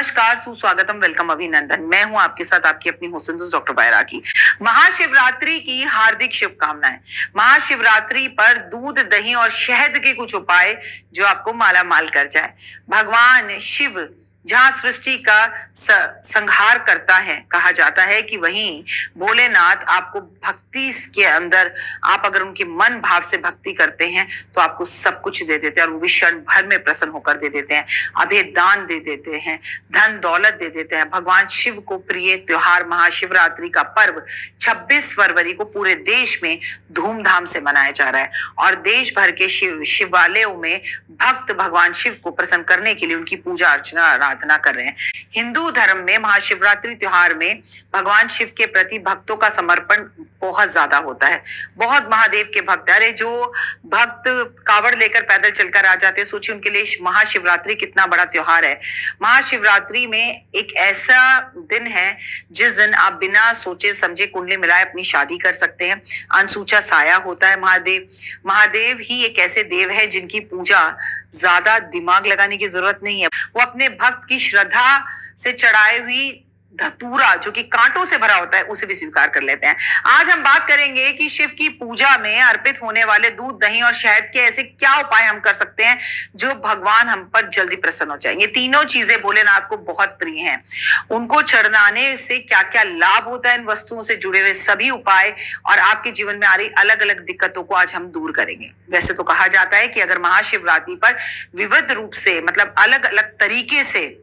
नमस्कार, सुस्वागतम, वेलकम, अभिनंदन। मैं हूं आपके साथ आपकी अपनी होस्ट डॉक्टर बैरागी। महाशिवरात्रि की हार्दिक शुभकामनाएं। महाशिवरात्रि पर दूध, दही और शहद के कुछ उपाय जो आपको माला माल कर जाए। भगवान शिव जहां सृष्टि का संहार करता है, कहा जाता है कि वहीं भोलेनाथ आपको भक्ति के अंदर, आप अगर उनके मन भाव से भक्ति करते हैं तो आपको सब कुछ दे देते हैं, और वो भी क्षण भर में प्रसन्न होकर दे देते हैं, अभय दान दे देते हैं, धन दौलत दे देते हैं। भगवान शिव को प्रिय त्योहार महाशिवरात्रि का पर्व 26 फरवरी को पूरे देश में धूमधाम से मनाया जा रहा है, और देश भर के शिवालयों में भक्त भगवान शिव को प्रसन्न करने के लिए उनकी पूजा अर्चना आराधना कर रहे हैं। हिंदू धर्म में महाशिवरात्रि त्योहार में भगवान शिव के प्रति भक्तों का समर्पण बहुत ज्यादा होता है। बहुत महादेव के भक्त, अरे जो भक्त कावड़ लेकर पैदल चलकर आ जाते हैं, सोचिए उनके लिए महाशिवरात्रि कितना बड़ा त्योहार है। महाशिवरात्रि में एक ऐसा दिन है जिस दिन आप बिना सोचे समझे कुंडली मिलाए अपनी शादी कर सकते हैं। अनसूचा साया होता है महादेव ही एक ऐसे देव है जिनकी पूजा ज्यादा दिमाग लगाने की जरूरत नहीं है। वो अपने भक्त की श्रद्धा से चढ़ाई हुई धतूरा, जो कि कांटों से भरा होता है, उसे भी स्वीकार कर लेते हैं। आज हम बात करेंगे कि शिव की पूजा में अर्पित होने वाले दूध, दही और शहद के ऐसे क्या उपाय हम कर सकते हैं जो भगवान हम पर जल्दी प्रसन्न हो जाएंगे। तीनों चीजें भोलेनाथ को बहुत प्रिय हैं। उनको चढ़ाने से क्या क्या लाभ होता है, इन वस्तुओं से जुड़े हुए सभी उपाय और आपके जीवन में आ रही अलग अलग दिक्कतों को आज हम दूर करेंगे। वैसे तो कहा जाता है कि अगर महाशिवरात्रि पर विविध रूप से, मतलब अलग अलग तरीके से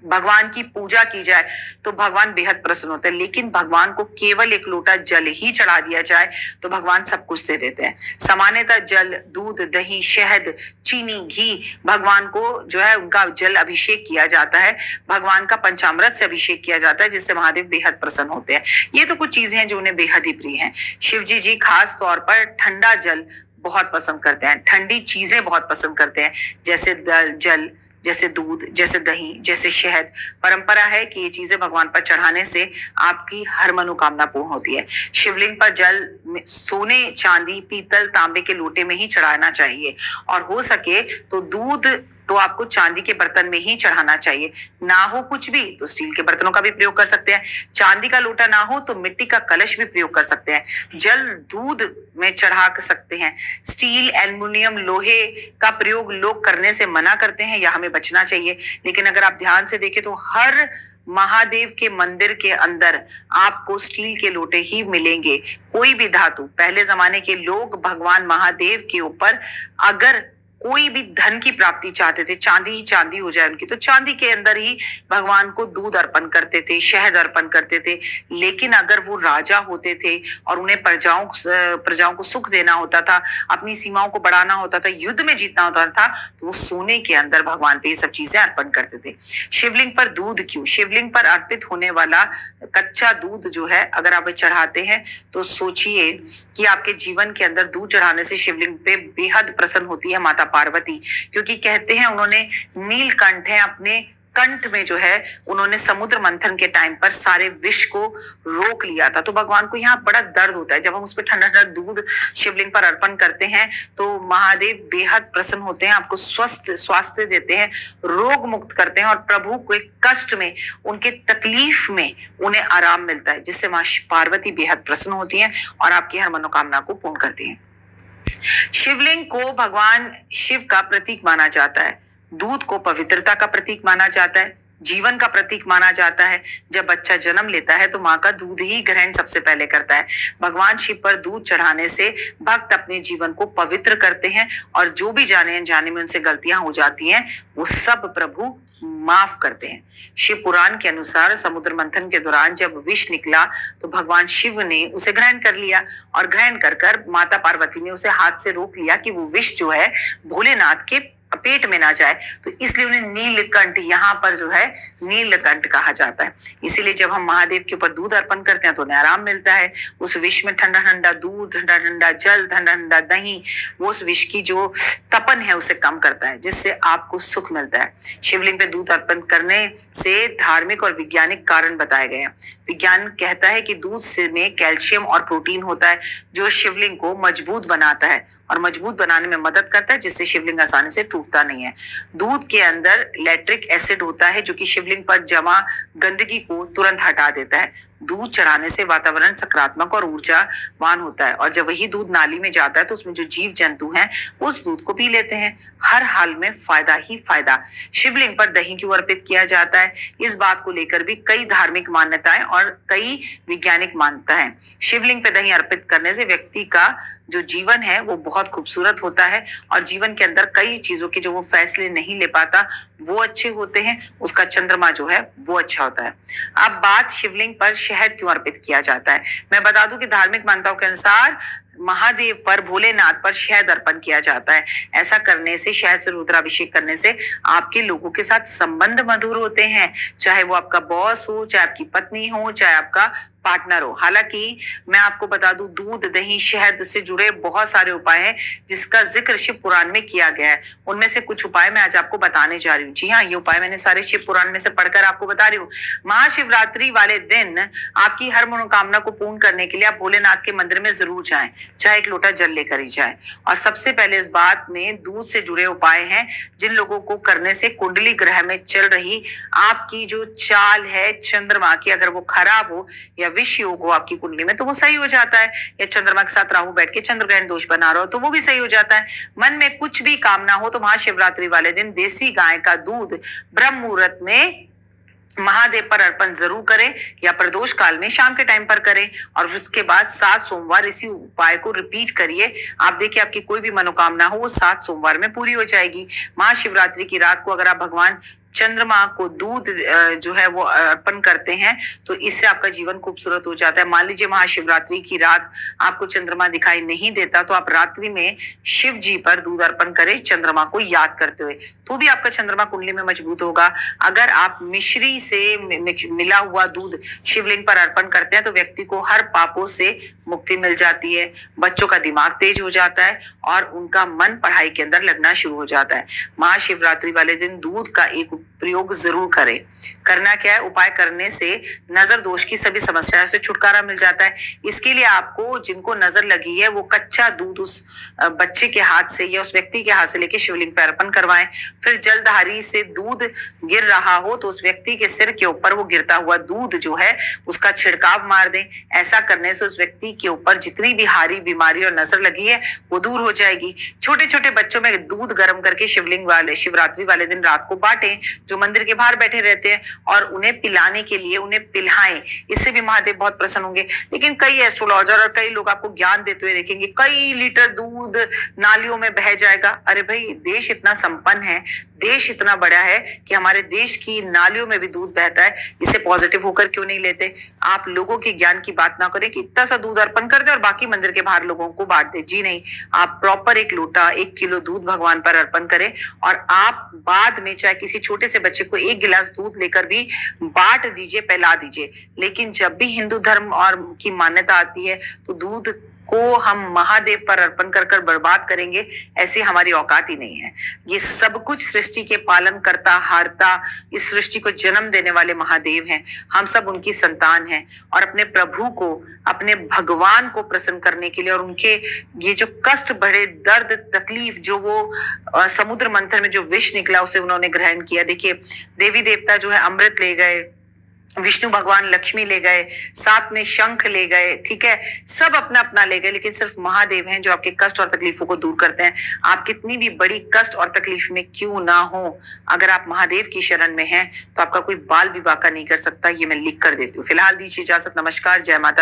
भगवान की पूजा की जाए तो भगवान बेहद प्रसन्न होते हैं, लेकिन भगवान को केवल एक लोटा जल ही चढ़ा दिया जाए तो भगवान सब कुछ दे देते हैं। सामान्यतः जल, दूध, दही, शहद, चीनी, घी, भगवान को जो है उनका जल अभिषेक किया जाता है, भगवान का पंचामृत से अभिषेक किया जाता है, जिससे महादेव बेहद प्रसन्न होते हैं। ये तो कुछ चीजें हैं जो उन्हें बेहद ही प्रिय हैं। शिव जी खास तौर पर ठंडा जल बहुत पसंद करते हैं, ठंडी चीजें बहुत पसंद करते हैं, जैसे जल, जैसे दूध, जैसे दही, जैसे शहद। परंपरा है कि ये चीजें भगवान पर चढ़ाने से आपकी हर मनोकामना पूर्ण होती है। शिवलिंग पर जल सोने, चांदी, पीतल, तांबे के लोटे में ही चढ़ाना चाहिए, और हो सके तो दूध तो आपको चांदी के बर्तन में ही चढ़ाना चाहिए। ना हो कुछ भी तो स्टील के बर्तनों का भी प्रयोग कर सकते हैं। चांदी का लोटा ना हो तो मिट्टी का कलश भी प्रयोग कर सकते हैं। जल दूध में चढ़ा सकते हैं। स्टील, एल्युमिनियम, लोहे का प्रयोग लोग करने से मना करते हैं या हमें बचना चाहिए, लेकिन अगर आप ध्यान से देखें तो हर महादेव के मंदिर के अंदर आपको स्टील के लोटे ही मिलेंगे। कोई भी धातु, पहले जमाने के लोग भगवान महादेव के ऊपर अगर कोई भी धन की प्राप्ति चाहते थे, चांदी ही चांदी हो जाए उनकी, तो चांदी के अंदर ही भगवान को दूध अर्पण करते थे, शहद अर्पण करते थे। लेकिन अगर वो राजा होते थे और उन्हें प्रजाओं को सुख देना होता था, अपनी सीमाओं को बढ़ाना होता था, युद्ध में जीतना होता था, तो वो सोने के अंदर भगवान पे ये सब चीजें अर्पण करते थे। शिवलिंग पर दूध क्यों? शिवलिंग पर अर्पित होने वाला कच्चा दूध जो है, अगर आप चढ़ाते हैं तो सोचिए कि आपके जीवन के अंदर दूध चढ़ाने से शिवलिंग पे बेहद प्रसन्न होती है माता पार्वती, क्योंकि कहते हैं उन्होंने नीलकंठ है, अपने कंठ में जो है उन्होंने समुद्र मंथन के टाइम पर सारे विष को रोक लिया था। तो भगवान को यहाँ बड़ा दर्द होता है। जब हम उस पर ठंडा ठंडा दूध शिवलिंग पर अर्पण करते हैं तो महादेव बेहद प्रसन्न होते हैं, आपको स्वस्थ स्वास्थ्य देते हैं, रोग मुक्त करते हैं, और प्रभु को एक कष्ट में, उनके तकलीफ में उन्हें आराम मिलता है, जिससे मां पार्वती बेहद प्रसन्न होती हैं और आपकी हर मनोकामना को पूर्ण करती हैं। शिवलिंग को भगवान शिव का प्रतीक माना जाता है। दूध को पवित्रता का प्रतीक माना जाता है, जीवन का प्रतीक माना जाता है। जब बच्चा जन्म लेता है तो माँ का दूध ही ग्रहण सबसे पहले करता है। भगवान शिव पर दूध चढ़ाने से भक्त अपने जीवन को पवित्र करते हैं, और जो भी जाने अनजाने में उनसे गलतियां हो जाती हैं वो सब प्रभु माफ करते हैं। शिव पुराण के अनुसार समुद्र मंथन के दौरान जब विष निकला तो भगवान शिव ने उसे ग्रहण कर लिया, और ग्रहण कर माता पार्वती ने उसे हाथ से रोक लिया कि वो विष जो है भोलेनाथ के पेट में ना जाए, तो इसलिए उन्हें नीलकंठ, यहाँ पर जो है नीलकंठ कहा जाता है। इसीलिए जब हम महादेव के ऊपर दूध अर्पण करते हैं तो उन्हें आराम मिलता है। उस विष में ठंडा ठंडा दूध, ठंडा ठंडा जल, ठंडा ठंडा दही, वो उस विष की जो तपन है उसे कम करता है, जिससे आपको सुख मिलता है। शिवलिंग पे दूध अर्पण करने से धार्मिक और वैज्ञानिक कारण बताए गए हैं। विज्ञान कहता है कि दूध में कैल्शियम और प्रोटीन होता है जो शिवलिंग को मजबूत बनाता है, और मजबूत बनाने में मदद करता है, जिससे शिवलिंग आसानी से टूटता नहीं है। दूध के अंदर लैक्टिक एसिड होता है जो कि शिवलिंग पर जमा गंदगी को तुरंत हटा देता है। दूध चढ़ाने से वातावरण सकारात्मक और ऊर्जावान होता है, और जब वही दूध नाली में जाता है तो उसमें जो जीव जंतु हैं उस दूध को पी लेते हैं। हर हाल में फायदा ही फायदा। शिवलिंग पर दही क्यों अर्पित किया जाता है, इस बात को लेकर भी कई धार्मिक मान्यताएं और कई वैज्ञानिक मान्यता है। शिवलिंग पे दही अर्पित करने से व्यक्ति का जो जीवन है वो बहुत खूबसूरत होता है, और जीवन के अंदर कई चीजों के जो वो फैसले नहीं ले पाता वो अच्छे होते हैं। उसका चंद्रमा जो है वो अच्छा होता है। अब बात शिवलिंग पर शहद क्यों अर्पित किया जाता है। मैं बता दूं कि धार्मिक मान्यताओं के अनुसार महादेव पर, भोलेनाथ पर शहद अर्पण किया जाता है। ऐसा करने से, शहद से रुद्राभिषेक करने से आपके लोगों के साथ संबंध मधुर होते हैं, चाहे वो आपका बॉस हो, चाहे आपकी पत्नी हो, चाहे आपका पार्टनर हो। हालांकि मैं आपको बता दूं, दूध, दही, शहद से जुड़े बहुत सारे उपाय हैं जिसका जिक्र शिव पुराण में किया गया है। उनमें से कुछ उपाय मैं आज आपको बताने जा रही हूँ। जी हाँ, ये उपाय मैंने सारे शिव पुराण में से पढ़कर आपको बता रही हूँ। महाशिवरात्रि वाले दिन आपकी हर मनोकामना को पूर्ण करने के लिए आप भोलेनाथ के मंदिर में जरूर जाएं, चाहे एक लोटा जल लेकर ही जाएं। और सबसे पहले इस बात में दूध से जुड़े उपाय हैं जिन लोगों को करने से कुंडली ग्रह में चल रही आपकी जो चाल है चंद्रमा की, अगर वो खराब हो या विष योग हो आपकी कुंडली में तो वो सही हो जाता है, या चंद्रमा के साथ राहु बैठ के चंद्र ग्रहण दोष बना रहा हो तो वो भी सही हो जाता है। मन में कुछ भी कामना हो तो महाशिवरात्रि वाले दिन देसी गाय का दूध ब्रह्म मुहूर्त में महादेव पर अर्पण जरूर करें, या प्रदोष काल में शाम के टाइम पर करें, और उसके बाद 7 सोमवार इसी उपाय को रिपीट करिए। आप देखिए आपकी कोई भी मनोकामना हो वो 7 सोमवार में पूरी हो जाएगी। महाशिवरात्रि की रात को अगर आप भगवान चंद्रमा को दूध जो है वो अर्पण करते हैं तो इससे आपका जीवन खूबसूरत हो जाता है। मान लीजिए महाशिवरात्रि की रात आपको चंद्रमा दिखाई नहीं देता तो आप रात्रि में शिव जी पर दूध अर्पण करें चंद्रमा को याद करते हुए, तो भी आपका चंद्रमा कुंडली में मजबूत होगा। अगर आप मिश्री से मिला हुआ दूध शिवलिंग पर अर्पण करते हैं तो व्यक्ति को हर पापों से मुक्ति मिल जाती है, बच्चों का दिमाग तेज हो जाता है और उनका मन पढ़ाई के अंदर लगना शुरू हो जाता है। महाशिवरात्रि वाले दिन दूध का एक प्रयोग जरूर करें। करना क्या है, उपाय करने से नजर दोष की सभी समस्याओं से छुटकारा मिल जाता है। इसके लिए आपको, जिनको नजर लगी है, वो कच्चा दूध उस बच्चे के हाथ से या उस व्यक्ति के हाथ से लेके शिवलिंग पर अर्पण करवाएं। फिर जलधारी से दूध गिर रहा हो तो उस व्यक्ति के सिर के ऊपर वो गिरता हुआ दूध जो है उसका छिड़काव मार दें। ऐसा करने से उस व्यक्ति के ऊपर जितनी भी हारी बीमारी और नजर लगी है वो दूर हो जाएगी। छोटे छोटे बच्चों में दूध गर्म करके शिवरात्रि वाले दिन रात को बांटें जो मंदिर के बाहर बैठे रहते हैं, और उन्हें पिलाने के लिए उन्हें पिलाएं। इससे भी महादेव बहुत प्रसन्न होंगे। लेकिन कई एस्ट्रोलॉजर और कई लोग आपको ज्ञान देते हुए देखेंगे कई लीटर दूध नालियों में बह जाएगा। अरे भाई, देश इतना संपन्न है, देश इतना बड़ा है कि हमारे देश की नालियों में भी दूध बहता है। इसे पॉजिटिव होकर क्यों नहीं लेते। आप लोगों के ज्ञान की बात ना करें कि इतना सा दूध अर्पण कर दे और बाकी मंदिर के बाहर लोगों को बांट दे। जी नहीं, आप प्रॉपर 1 लोटा 1 किलो दूध भगवान पर अर्पण करें, और आप बाद में चाहे किसी छोटे से बच्चे को 1 गिलास दूध लेकर भी बांट दीजिए, पिला दीजिए। लेकिन जब भी हिंदू धर्म और की मान्यता आती है तो दूध को हम महादेव पर अर्पण कर कर बर्बाद करेंगे, ऐसी हमारी औकात ही नहीं है। ये सब कुछ सृष्टि के पालन करता, हारता, इस सृष्टि को जन्म देने वाले महादेव हैं। हम सब उनकी संतान हैं, और अपने प्रभु को, अपने भगवान को प्रसन्न करने के लिए, और उनके ये जो कष्ट भरे दर्द तकलीफ जो वो समुद्र मंथन में जो विष निकला उसे उन्होंने ग्रहण किया। देखिए, देवी देवता जो है अमृत ले गए, विष्णु भगवान लक्ष्मी ले गए, साथ में शंख ले गए, ठीक है, सब अपना अपना ले गए, लेकिन सिर्फ महादेव हैं जो आपके कष्ट और तकलीफों को दूर करते हैं। आप कितनी भी बड़ी कष्ट और तकलीफ में क्यों ना हो, अगर आप महादेव की शरण में हैं तो आपका कोई बाल भी बांका नहीं कर सकता। ये मैं लिख कर देती हूँ। फिलहाल दीजिए इजाजत। नमस्कार, जय माता।